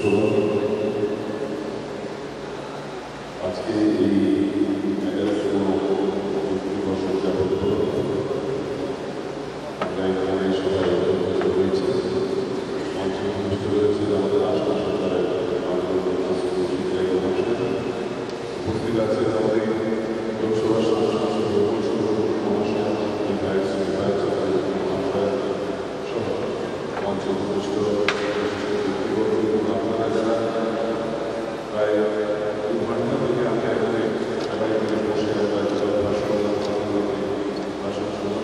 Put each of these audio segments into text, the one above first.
আজকে এই 11তম বছর যাবত আমরা এখানে সবাই একত্রিত হয়েছি। মঞ্চে উপস্থিত রয়েছে আমাদের আসাম সরকারের উপস্থিত আছেন আমাদের লোকসভার সাংসদ বিধায়ক সহ মঞ্চে উপস্থিত আপনারা যারা প্রায় 2 ঘন্টা থেকে আমি এখানে সবাই মিলে বসে ভাষণ শুনুন।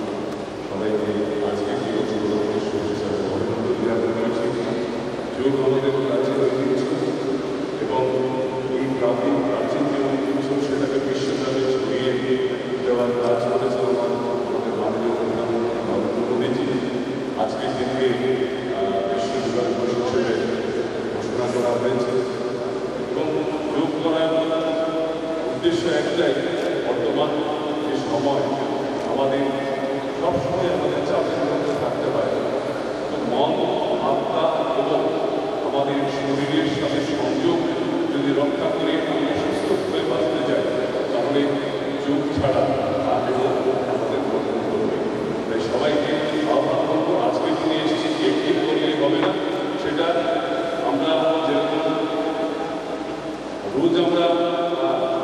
সবাইকে আজকে কি অংশগ্রহণের শুভেচ্ছা অভিনন্দন জ্ঞাপন করছি। যোগ আমাদের প্রাচীন ঐতিহ্য এবং এই প্রাচীন যে ঐতিহ্য সেটাকে বিশ্বব্যাপী ছড়িয়ে দেওয়ার কাজ করেছে আমাদের মাননীয় প্রধানমন্ত্রী নরেন্দ্র মোদীজি। আজকের দিনকে বিশ্ব যোগা দিবস হিসেবে ঘোষণা করা হয়েছে এবং যোগ করার উদ্দেশ্য একটাই, বর্তমান যে সময় আমাদের সবসময় আমাদের চাপের মধ্যে থাকতে হয়, তো মন, আত্মা এবং আমাদের শরীরের সাথে সংযোগ যদি রক্ষা করে আমরা সুস্থভাবে বাঁচতে যাই, তাহলে যোগ ছাড়া আর আমাদের গ্রহণ করবে। তাই সবাইকে আহ্বান করবো, আজকের দিনে এসেছি একটি করলে হবে না, সেটা আমরা যেরকম রোজ আমরা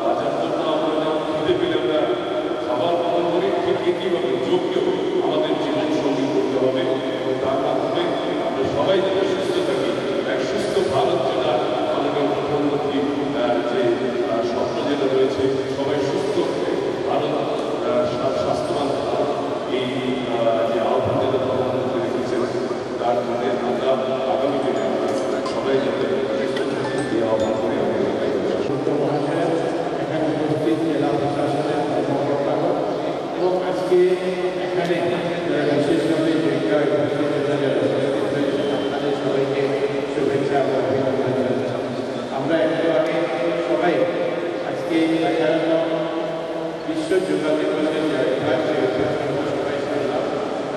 বাঁচার জন্য আমরা খিদে পেলে আমরা খাবার গ্রহণ করি, ঠিক একইভাবে যোগকেও আমাদের জীবন সঙ্গী করতে হবে এবং তার মাধ্যমে আমরা সবাই যাতে সুস্থ থাকি, এক সুস্থ ভারত যেটা মাননীয় প্রধানমন্ত্রীর যে স্বপ্ন যেটা রয়েছে, সবাই সুস্থ ভারত, স্বাস্থ্যবান ভারত, এই যে আহ্বান যেটা প্রধানমন্ত্রী রেখেছেন, তার জন্য আমরা আগামী দিনে আমরা সবাই যাতে এই আহ্বান করে এখানে উপস্থিত জেলা প্রশাসনের কর্মকর্তাগণ এবং আজকে এখানে বিশেষভাবে আপনাদের সবাইকে শুভেচ্ছা ও অভিনন্দন জানাচ্ছি। আমরা একটু আগে সবাই আজকে 11তম বিশ্ব যোগা দিবসের সবাই শুনলাম।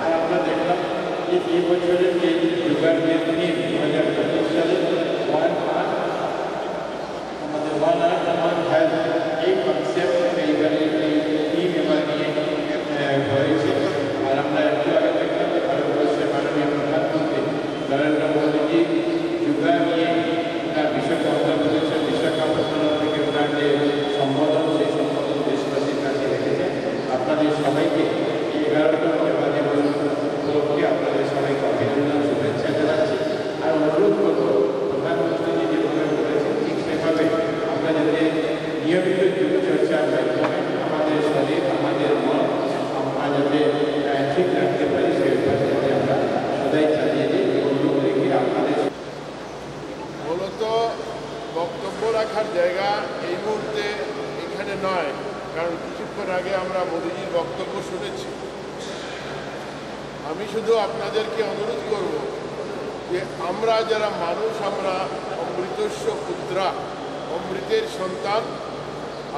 আর আমরা দেখলাম যে এই বছরের যে যোগার যে থিম 2025 সালে আমাদের ওয়ান আর্থ ওয়ান হেলথ, এই কনসেপ্ট এইবারে থিম এবার নিয়ে হয়েছে। আর আমরা একটু আগে দেখলাম যে ভারতবর্ষের মাননীয় প্রধানমন্ত্রী নরেন্দ্র মোদীজি যোগা নিয়ে তার অন্ধ্রপ্রদেশের বিশাখাপত্তনম থেকে ওনার যে সম্বোধন, সেই সম্বোধন দেশবাসীর কাছে রেখেছে। আপনাদের সবাইকে 11তম যোগা দিবস উপলক্ষে আপনাদের সবাইকে অভিনন্দন, শুভেচ্ছা জানাচ্ছি। আর অনুরোধ করব, প্রধানমন্ত্রীজি যেভাবে বলেছেন ঠিক সেভাবে আমরা যাতে নিয়মিত যোগ চর্চার মাধ্যমে আমাদের শরীর, আমাদের মন আমরা যাতে ঠিক রাখতে পারি, সেই অভ্যাস যাতে আমরা সদাই চালিয়ে দিই এবং লোক রেখে আপনাদের মূলত বক্তব্য রাখার জায়গা এই মুহূর্তে এখানে নয়, কারণ কিছুক্ষণ আগে আমরা মোদীজির বক্তব্য শুনেছি। আমি শুধু আপনাদেরকে অনুরোধ করব যে আমরা যারা মানুষ, আমরা অমৃতস্য পুত্রা, অমৃতের সন্তান।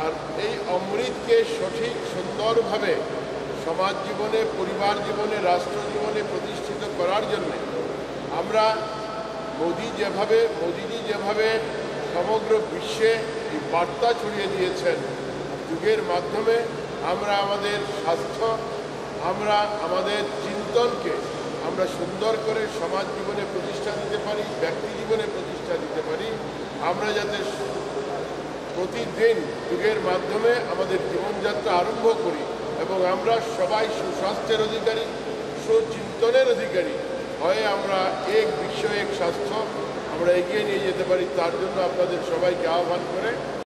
আর এই অমৃতকে সঠিক সুন্দরভাবে সমাজ জীবনে, পরিবার জীবনে, রাষ্ট্র জীবনে প্রতিষ্ঠিত করার জন্য আমরা মোদীজি যেভাবে সমগ্র বিশ্বে এই বার্তা ছড়িয়ে দিয়েছেন, যুগের মাধ্যমে আমরা আমাদের স্বাস্থ্য, আমরা আমাদের চিন্তনকে আমরা সুন্দর করে সমাজ জীবনে প্রতিষ্ঠা দিতে পারি, ব্যক্তি জীবনে প্রতিষ্ঠা দিতে পারি। আমরা যাতে প্রতিদিন যুগের মাধ্যমে আমাদের জীবনযাত্রা আরম্ভ করি এবং আমরা সবাই সুস্বাস্থ্যের অধিকারী, সুচিন্তনের অধিকারী হয়ে আমরা এক বিশ্ব, এক স্বাস্থ্য আমরা এগিয়ে নিয়ে যেতে পারি। তার জন্য আপনাদের সবাইকে আহ্বান করে